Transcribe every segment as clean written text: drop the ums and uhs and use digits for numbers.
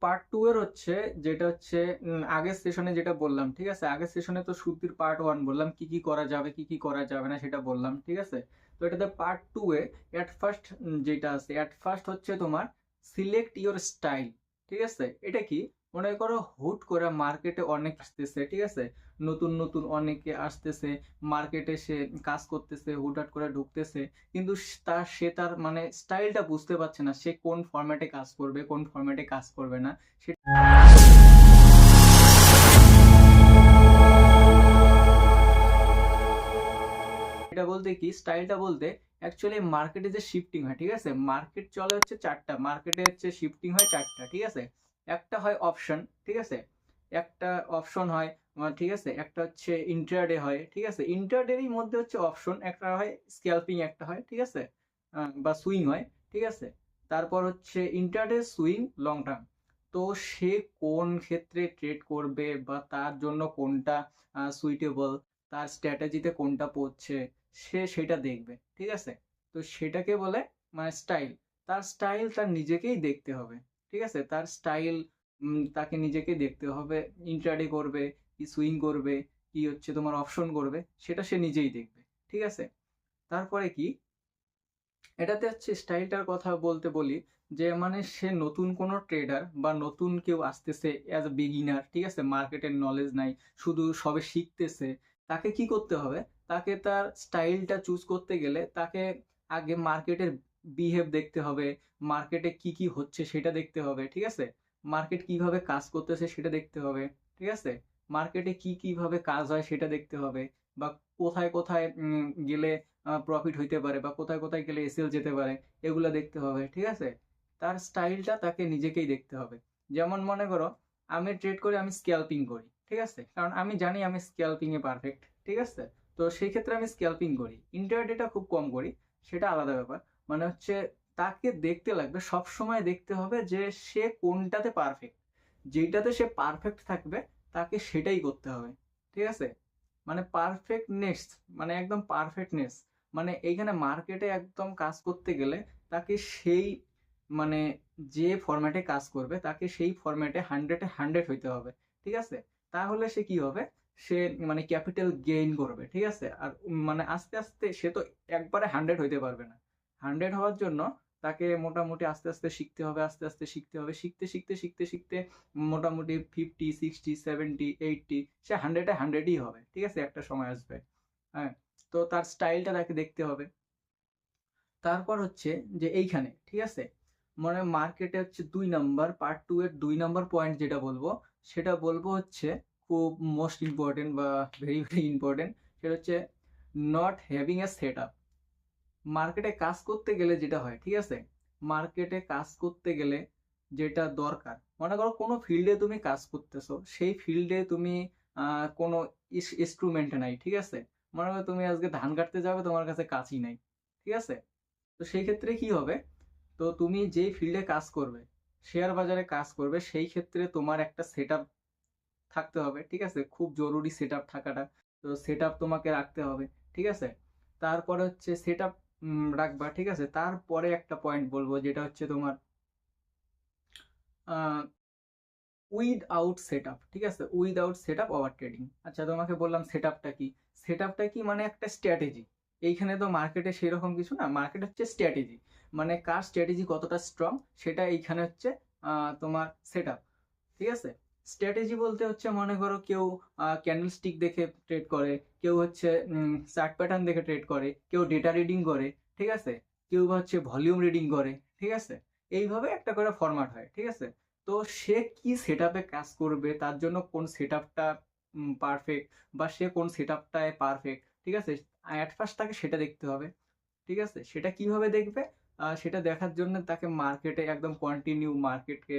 Part two এর হচ্ছে যেটা হচ্ছে আগের সেশনে যেটা বললাম, ঠিক আছে? আগের সেশনে তো সুতির পার্ট ওয়ান বললাম, কি কি করা যাবে কি কি করা যাবে না সেটা বললাম, ঠিক আছে? তো এটাতে পার্ট টু এ অ্যাট ফার্স্ট যেটা আছে, অ্যাট ফার্স্ট হচ্ছে তোমার সিলেক্ট ইওর স্টাইল, ঠিক আছে? এটা কি, মনে করো হুট করে মার্কেটে অনেক আসতেছে, ঠিক আছে? নতুন নতুন অনেকে আসতেছে মার্কেটে, সে কাজ করতেছে, হুটহাট করে ঢুকতেছে, কিন্তু সে তার মানে স্টাইলটা বুঝতে পারছে না, সে কোন ফরম্যাটে কাজ করবে কোন ফরম্যাটে কাজ করবে না। এটা বলতে কি, স্টাইলটা বলতে অ্যাকচুয়ালি মার্কেটে যে শিফটিং হয়, ঠিক আছে? মার্কেট চলে হচ্ছে চারটা, মার্কেটে হচ্ছে শিফটিং হয় চারটা, ঠিক আছে? একটা হয় অপশন, ঠিক আছে? একটা অপশন হয়, ঠিক আছে? একটা হচ্ছে ইন্ট্রাডে হয়, ঠিক আছে? ইন্ট্রাডেরই মধ্যে হচ্ছে অপশন, একটা হয় স্ক্যালপিং, একটা হয়, ঠিক আছে? বা সুইং হয়, ঠিক আছে? তারপর হচ্ছে ইন্ট্রাডে, সুইং, লং টার্ম। তো সে কোন ক্ষেত্রে ট্রেড করবে বা তার জন্য কোনটা সুইটেবল, তার স্ট্র্যাটেজিতে কোনটা পড়ছে, সে সেটা দেখবে, ঠিক আছে? তো সেটাকে বলে মানে স্টাইল। তার স্টাইল তার নিজেকেই দেখতে হবে, ঠিক আছে? তার স্টাইল তাকে নিজেকেই দেখতে হবে। ইন্ট্রাডে করবে কি সুইং করবে কি হচ্ছে তোমার অপশন করবে, সেটা সে নিজেই দেখবে, ঠিক আছে? তারপরে কি, এটাতে হচ্ছে স্টাইলটার কথা বলতে বলি, যে মানে সে নতুন কোনো ট্রেডার বা নতুন কেউ আসতেছে অ্যাজ এ বিগিনার, ঠিক আছে? মার্কেটের নলেজ নাই, শুধু সবে শিখতেছে, তাকে কি করতে হবে? তাকে তার স্টাইলটা চুজ করতে গেলে তাকে আগে মার্কেটের বিহেভ দেখতে হবে, মার্কেটে কি কি হচ্ছে সেটা দেখতে হবে, ঠিক আছে? মার্কেট কিভাবে কাজ করতেছে সেটা দেখতে হবে, ঠিক আছে? মার্কেটে কি কিভাবে কাজ হয় সেটা দেখতে হবে, বা কোথায় কোথায় গেলে প্রফিট হইতে পারে, বা কোথায় কোথায় গেলে এসএল যেতে পারে, এগুলো দেখতে হবে, ঠিক আছে? তার স্টাইলটা তাকে নিজেকেই দেখতে হবে। যেমন মনে করো, আমি ট্রেড করি, আমি স্ক্যালপিং করি, ঠিক আছে? কারণ আমি জানি আমি স্ক্যালপিং এ পারফেক্ট, ঠিক আছে? তো সেই ক্ষেত্রে আমি স্ক্যালপিং করি, ইন্টারডেটা খুব কম করি, সেটা আলাদা ব্যাপার। মানে হচ্ছে তাকে দেখতে লাগবে, সব সময় দেখতে হবে যে সে কোনটাতে পারফেক্ট, যেটাতে সে পারফেক্ট থাকবে তাকে সেটাই করতে হবে, ঠিক আছে? মানে পারফেক্টনেস, মানে একদম পারফেক্টনেস, মানে এইখানে মার্কেটে একদম কাজ করতে গেলে তাকে সেই মানে যে ফরম্যাটে কাজ করবে তাকে সেই ফরম্যাটে হান্ড্রেডে হান্ড্রেড হইতে হবে, ঠিক আছে? তাহলে সে কি হবে, সে মানে ক্যাপিটাল গেইন করবে, ঠিক আছে? আর মানে আস্তে আস্তে সে তো একবারে হান্ড্রেড হইতে পারবে না। হান্ড্রেড হওয়ার জন্য তাকে মোটামুটি আস্তে আস্তে শিখতে হবে, আস্তে আস্তে শিখতে হবে, শিখতে শিখতে শিখতে শিখতে মোটামুটি 50, 60, 70, 80 সে হান্ড্রেডে হান্ড্রেডই হবে, ঠিক আছে? একটা সময় আসবে। হ্যাঁ, তো তার স্টাইলটা তাকে দেখতে হবে। তারপর হচ্ছে যে এইখানে, ঠিক আছে? মানে মার্কেটে হচ্ছে ২ নাম্বার, পার্ট টু এর ২ নাম্বার পয়েন্ট যেটা বলবো, সেটা বলবো হচ্ছে খুব মোস্ট ইম্পর্টেন্ট বা ভেরি ভেরি ইম্পর্টেন্ট, সেটা হচ্ছে not having a set up. মার্কেটে কাজ করতে গেলে যেটা হয়, ঠিক আছে? মার্কেটে কাজ করতে গেলে যেটা দরকার, মনে করো কোনো ফিল্ডে তুমি কাজ করতেছো, সেই ফিল্ডে তুমি কোনো ইনস্ট্রুমেন্ট নাই, ঠিক আছে? মনে করো তুমি আজকে ধান কাটতে যাবে, তোমার কাছে কাঁচি নাই, ঠিক আছে? তো সেই ক্ষেত্রে কি হবে, তো তুমি যেই ফিল্ডে কাজ করবে, শেয়ার বাজারে কাজ করবে, সেই ক্ষেত্রে তোমার একটা সেট আপ থাকতে হবে, ঠিক আছে? খুব জরুরি সেট আপ থাকাটা। তো সেট আপ তোমাকে রাখতে হবে, ঠিক আছে? তারপরে হচ্ছে সেট আপ রাখবা, ঠিক আছে? তারপরে একটা পয়েন্ট বলবো যেটা হচ্ছে তোমার উইথআউট সেট আপ, ঠিক আছে? Without set up over trading. আচ্ছা, তোমাকে বললাম সেট আপটা কি। সেট আপটা কি, মানে একটা স্ট্র্যাটেজি। এইখানে তো মার্কেটে সেরকম কিছু না, মার্কেট হচ্ছে স্ট্র্যাটেজি, মানে কার স্ট্র্যাটেজি কতটা স্ট্রং সেটা এইখানে হচ্ছে তোমার সেট আপ, ঠিক আছে? স্ট্র্যাটেজি বলতে হচ্ছে মনে করো কেউ ক্যান্ডেল স্টিক দেখে ট্রেড করে, কেউ হচ্ছে চার্ট প্যাটার্ন দেখে ট্রেড করে, কেউ ডেটা রিডিং করে, ঠিক আছে? কেউ বা হচ্ছে ভলিউম রিডিং করে, ঠিক আছে? এইভাবে একটা করে ফরম্যাট হয়, ঠিক আছে? তো সে কি সেট আপে কাজ করবে, তার জন্য কোন সেট আপটা পারফেক্ট, বা সে কোন সেট আপটায় পারফেক্ট, ঠিক আছে? অ্যাট ফার্স্ট তাকে সেটা দেখতে হবে, ঠিক আছে? সেটা কিভাবে দেখবে, সেটা দেখার জন্য তাকে মার্কেটে একদম কন্টিনিউ মার্কেটকে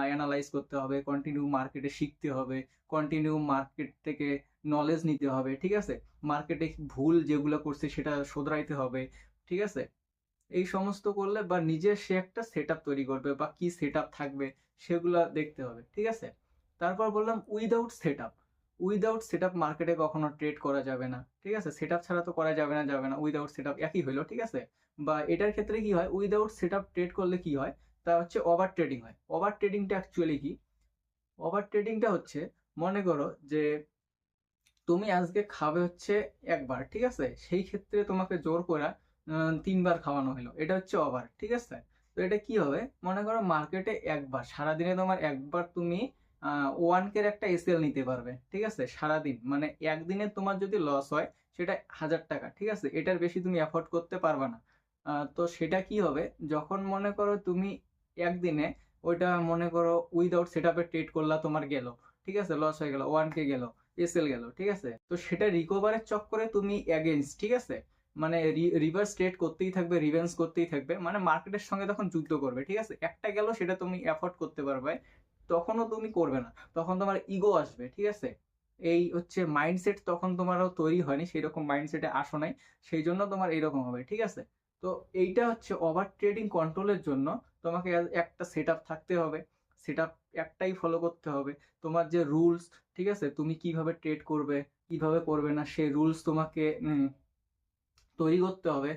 অ্যানালাইজ করতে হবে, কন্টিনিউ মার্কেটে শিখতে হবে, কন্টিনিউ মার্কেট থেকে নলেজ নিতে হবে, ঠিক আছে? মার্কেটে ভুল যেগুলো করছে সেটা শোধরাইতে হবে, ঠিক আছে? এই সমস্ত করলে বা নিজের সে একটা সেট আপ তৈরি করবে, বা কি সেট আপ থাকবে সেগুলা দেখতে হবে, ঠিক আছে? তারপর বললাম without set up. Without set up মার্কেটে কখনো ট্রেড করা যাবে না, ঠিক আছে? সেট আপ ছাড়া তো করা যাবে না, যাবে না, উইদাউট সেট আপ একই হইলো, ঠিক আছে? বা এটার ক্ষেত্রে কি হয়, উইদাউট সেট আপ ট্রেড করলে কি হয়, তা হচ্ছে ওভার ট্রেডিং হয়। ওভার ট্রেডিংটা অ্যাকচুয়ালি কি? ওভার ট্রেডিংটা হচ্ছে, মনে করো যে তুমি আজকে খাবে হচ্ছে একবার, ঠিক আছে, সেই ক্ষেত্রে তোমাকে জোর করে 3বার খাওয়ানো হলো, এটা হচ্ছে ওভার, ঠিক আছে। তো এটা কি হবে, মনে করো মার্কেটে একবার, সারাদিনে তোমার একবার তুমি 1K একটা এসএল নিতে পারবে, ঠিক আছে, সারাদিন, মানে একদিনে তোমার যদি লস হয় সেটা 1000 টাকা, ঠিক আছে, এটার বেশি তুমি অ্যাফোর্ড করতে পারবে না। তো সেটা কি হবে, যখন মনে করো তুমি একদিনে ওইটা মনে করো উইদাউট সেট আপে ট্রেড করলা, তোমার গেল, ঠিক আছে, লস হয়ে গেল, 1K গেল, এসএল গেল, ঠিক আছে, তো সেটা রিকভারের চক্করে তুমি এগেইনস্ট, ঠিক আছে, মানে রিভার্স ট্রেড করতেই থাকবে, রিভেন্স করতেই থাকবে, মানে মার্কেটের সঙ্গে তখন যুদ্ধ করবে, ঠিক আছে, একটা গেল সেটা তুমি অ্যাফোর্ড করতে পারবে, তখনও তুমি করবে না, তখন তোমার ইগো আসবে, ঠিক আছে, এই হচ্ছে মাইন্ডসেট তখন তোমারও তৈরি হয়নি, সেই রকম মাইন্ডসেটে আসো নাই, সেই জন্য তোমার এইরকম হবে, ঠিক আছে। তো এইটা হচ্ছে ওভার ট্রেডিং কন্ট্রোলের জন্য তোমাকে একটা সেট আপ থাকতে হবে, সেট আপ একটাই ফলো করতে হবে, তোমার যে রুলস, ঠিক আছে, তুমি কিভাবে ট্রেড করবে, কিভাবে করবে না, সেই রুলস তোমাকে তৈরি করতে হবে,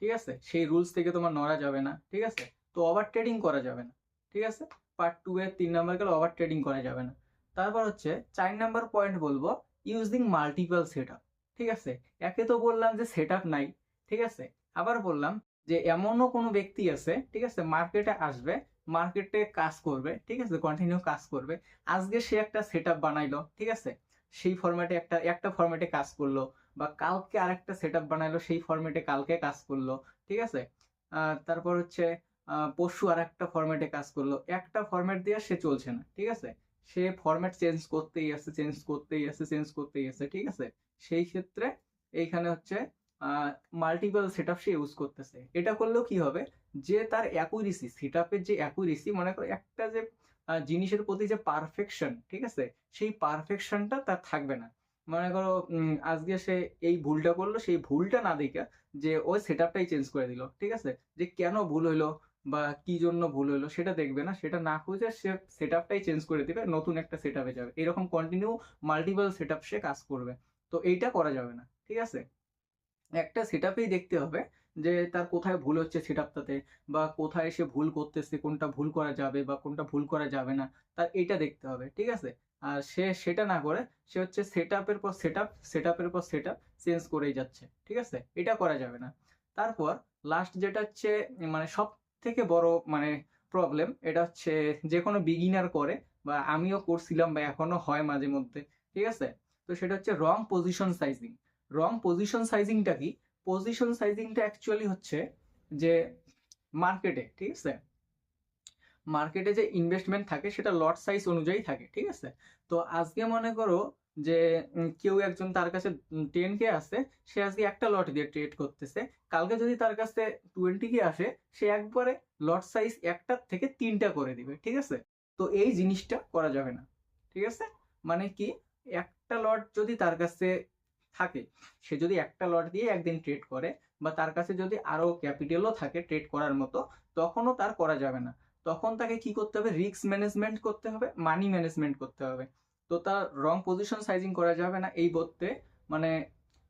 ঠিক আছে, সেই রুলস থেকে তোমার নড়া যাবে না, ঠিক আছে। তো ওভার ট্রেডিং করা যাবে না, ঠিক আছে। পার্ট 2 এর 3 নাম্বার গেল, ওভার ট্রেডিং করা যাবে না। তারপর হচ্ছে 4 নাম্বার পয়েন্ট বলবো, ইউজিং মাল্টিপল সেট আপ, ঠিক আছে। একে তো বললাম যে সেট আপ নাই, ঠিক আছে, আবার বললাম যে এমনও কোনো ব্যক্তি আছে, ঠিক আছে, মার্কেটে আসবে, মার্কেটে কাজ করবে, ঠিক আছে, কন্টিনিউ কাজ করবে, আজকে সে একটা সেট আপ বানাইলো, ঠিক আছে, সেই ফরম্যাটে একটা একটা ফরম্যাটে কাজ করলো, বা কালকে আরেকটা সেট আপ বানাইলো, সেই ফরম্যাটে কালকে কাজ করলো, ঠিক আছে। তারপর হচ্ছে পরশু আরেকটা ফরম্যাটে কাজ করলো, একটা ফরম্যাট দিয়ে সে চলছে না, ঠিক আছে, সে ফরম্যাট চেঞ্জ করতেই আছে, চেঞ্জ করতেই আছে, চেঞ্জ করতেই আছে, ঠিক আছে। সেই ক্ষেত্রে এইখানে হচ্ছে মাল্টিপল সেট আপ সে ইউজ করতেছে। এটা করলেও কি হবে, যে তার অ্যাকুরেসি, সেট আপের যে অ্যাকুরেসি, মনে করো একটা যে জিনিসের প্রতি যে পারফেকশন, ঠিক আছে, সেই পারফেকশনটা তার থাকবে না। মনে করো আজকে সে এই ভুলটা করলো, সেই ভুলটা না দেখে যে ওই সেট আপটাই চেঞ্জ করে দিল, ঠিক আছে, যে কেন ভুল হইলো বা কি জন্য ভুল হইলো সেটা দেখবে না, সেটা না খুঁজে সে সেট আপটাই চেঞ্জ করে দিবে, নতুন একটা সেট আপে যাবে, এরকম কন্টিনিউ মাল্টিপল সেট আপ সে কাজ করবে। তো এইটা করা যাবে না, ঠিক আছে। একটা সেট আপেই দেখতে হবে যে তার কোথায় ভুল হচ্ছে সেট আপটাতে, বা কোথায় সে ভুল করতেছে, কোনটা ভুল করা যাবে বা কোনটা ভুল করা যাবে না, তার এইটা দেখতে হবে, ঠিক আছে। আর সে সেটা না করে সে হচ্ছে সেট আপের পর সেট আপ, সেট আপের পর সেট আপ চেঞ্জ করেই যাচ্ছে, ঠিক আছে, এটা করা যাবে না। তারপর লাস্ট যেটা হচ্ছে মানে সব থেকে বড় মানে প্রবলেম, এটা হচ্ছে যে কোনো বিগিনার করে, বা আমিও করছিলাম বা এখনো হয় মাঝে মধ্যে, ঠিক আছে। তো সেটা হচ্ছে রং পজিশন সাইজিং। রং পজিশন সাইজিংটা কি? পজিশন সাইজিংটা অ্যাকচুয়ালি হচ্ছে যে মার্কেটে, ঠিক আছে, মার্কেটে যে ইনভেস্টমেন্ট থাকে সেটা লট সাইজ অনুযায়ী থাকে, ঠিক আছে। তো আজকে মনে করো যে কেউ একজন, তার কাছে 10K আছে, সে আজকে একটা লট দিয়ে ট্রেড করতেছে, কালকে যদি তার কাছে 20K আসে, সে একবারে লট সাইজ একটার থেকে 3টা করে দিবে, ঠিক আছে। তো এই জিনিসটা করা যাবে না, ঠিক আছে। মানে কি, একটা লট যদি তার কাছে থাকে, সে যদি একটা লট দিয়ে একদিন ট্রেড করে, বা তার কাছে যদি আরো ক্যাপিটালও থাকে ট্রেড করার মতো, তখনও তার করা যাবে না। তখন তাকে কি করতে হবে, রিস্ক ম্যানেজমেন্ট করতে হবে, মানি ম্যানেজমেন্ট করতে হবে। তো তার রং পজিশন সাইজিং করা যাবে না এই বলতে, মানে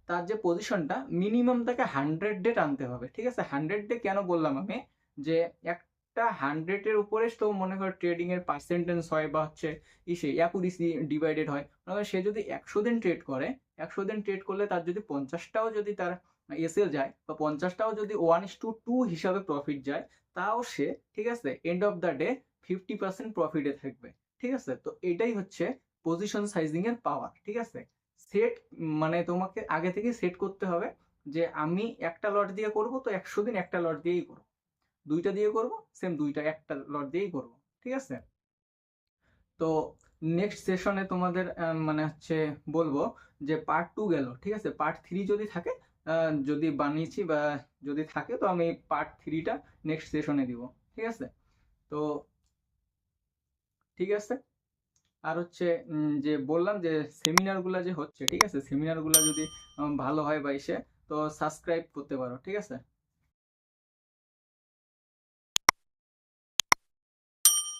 তার যে পজিশনটা মিনিমাম তাকে 100 ডে টানতে হবে, ঠিক আছে। 100 ডে কেন বললাম আমি, যে একটা 100-এর উপরে তো মনে করো ট্রেডিং এর পার্সেন্টেজ হয়, বা হচ্ছে ইসে অ্যাকুরেসি ডিভাইডেড হয়, মানে সে যদি 100 দিন ট্রেড করে, 100 দিন ট্রেড করলে তার যদি 50টাও যদি তার এসএল যায়, বা 50টাও যদি 1:2 হিসাবে প্রফিট যায়, তাও সে, ঠিক আছে, এন্ড অফ দ্য ডে 50% প্রফিটে থাকবে, ঠিক আছে। তো এটাই হচ্ছে পজিশন সাইজিং এর পাওয়ার, ঠিক আছে। সেট মানে তোমাকে আগে থেকে সেট করতে হবে যে আমি একটা লট দিয়ে করব, তো 100 দিন একটা লট দিয়েই করবো, দুইটা দিয়ে করব, সেম দুইটা একটা লট দিয়েই করব, ঠিক আছে। তো নেক্সট সেশনে তোমাদের মানে হচ্ছে বলবো যে পার্ট 2 গেল, ঠিক আছে, পার্ট 3 যদি থাকে, যদি বানিয়েছি বা যদি থাকে, তো আমি পার্ট 3টা নেক্সট সেশনে দিব, ঠিক আছে। তো ঠিক আছে। আর হচ্ছে যে বললাম যে সেমিনারগুলো যে হচ্ছে, ঠিক আছে, সেমিনারগুলো যদি ভালো হয় বা ইসে, তো সাবস্ক্রাইব করতে পারো, ঠিক আছে।